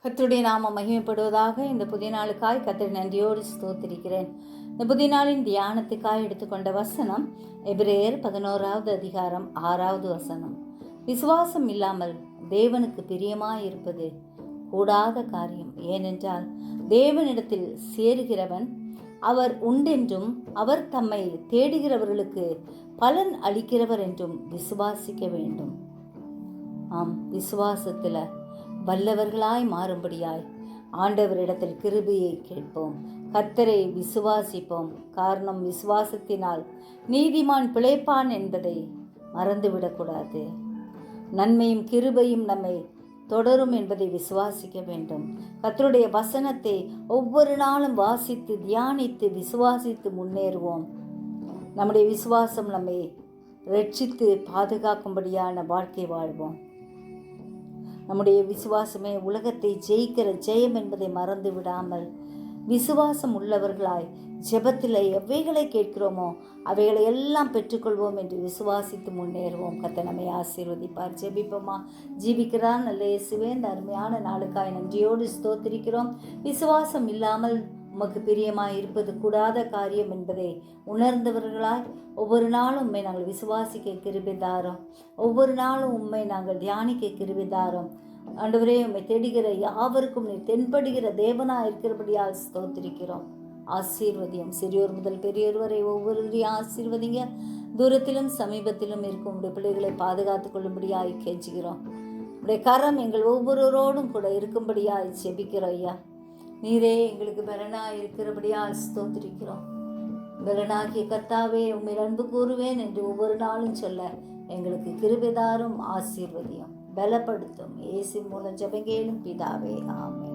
கர்த்தருடைய நாமம் மகிமைப்படுவதாக. இந்த புதிய நாளுக்காய் கர்த்தரை நன்றியோடு ஸ்தோத்திரிக்கிறேன். இந்த புதிய நாளின் தியானத்துக்காய் எடுத்துக்கொண்ட வசனம் எபிரேயர் 11வது அதிகாரம் 6வது வசனம். விசுவாசம் இல்லாமல் தேவனுக்கு பிரியமாயிருப்பது கூடாத காரியம். ஏனென்றால் தேவனிடத்தில் சேருகிறவன் அவர் உண்டென்றும் அவர் தம்மை தேடுகிறவர்களுக்கு பலன் அளிக்கிறவர் என்றும் விசுவாசிக்க வேண்டும். ஆம், விசுவாசத்தில் வல்லவர்களாய் மாறும்படியாய் ஆண்டவரிடத்தில் கிருபையை கேட்போம். கர்த்தரை விசுவாசிப்போம். காரணம், விசுவாசத்தினால் நீதிமான் பிழைப்பான் என்பதை மறந்துவிடக்கூடாது. நன்மையும் கிருபையும் நம்மை தொடரும் என்பதை விசுவாசிக்க வேண்டும். கர்த்தருடைய வசனத்தை ஒவ்வொரு நாளும் வாசித்து தியானித்து விசுவாசித்து முன்னேறுவோம். நம்முடைய விசுவாசம் நம்மை ரட்சித்து பாதுகாக்கும்படியான வாழ்க்கை வாழ்வோம். நம்முடைய விசுவாசமே உலகத்தை ஜெயிக்கிற ஜெயம் என்பதை மறந்து விடாமல் விசுவாசம் உள்ளவர்களாய் ஜெபத்தில் எவைகளை கேட்கிறோமோ அவைகளை எல்லாம் பெற்றுக்கொள்வோம் என்று விசுவாசித்து முன்னேறுவோம். கர்த்தர் நம்மை ஆசீர்வதிப்பார். ஜெபிப்போமா? ஜீவிக்கிறார் நல்ல இயேசுவே, இந்த அருமையான நாளுக்காய் நன்றியோடு ஸ்தோத்திரிக்கிறோம். விசுவாசம் இல்லாமல் உமக்கு பிரியமாய் இருப்பது கூடாத காரியம் என்பதை உணர்ந்தவர்களாய் ஒவ்வொரு நாளும் உண்மை நாங்கள் விசுவாசிக்க கிருபை தாரோம். ஒவ்வொரு நாளும் உண்மை நாங்கள் தியானிக்க கிருபை தாரோம். ஆண்டவரே, உம்மை தேடுகிற யாவருக்கும் நீ தென்படுகிற தேவனாக இருக்கிறபடியால் ஸ்தோத்திரிக்கிறோம். ஆசீர்வதியம். சிறியோர் முதல் பெரியோர் வரை ஒவ்வொருவரையும் ஆசீர்வதிங்க. தூரத்திலும் சமீபத்திலும் இருக்கும் உடைய பிள்ளைகளை பாதுகாத்துக் கொள்ளும்படியாய் கெஞ்சுகிறோம். உடைய கரம் எங்கள் ஒவ்வொருவரோடும் கூட இருக்கும்படியாய் செபிக்கிறோம். ஐயா, நீரே எங்களுக்கு பலனாய் இருக்கிறபடியால் ஸ்தோத்திரிக்கிறோம். பலனாகிய கர்த்தாவே, உம்மை அன்பு கூறுவேன் என்று ஒவ்வொரு நாளும் சொல்ல எங்களுக்கு கிருபை தாரும். ஆசீர்வதியும், பலப்படுத்தும். இயேசு மூலம் ஜெபம் கேளும் பிதாவே, ஆமென்.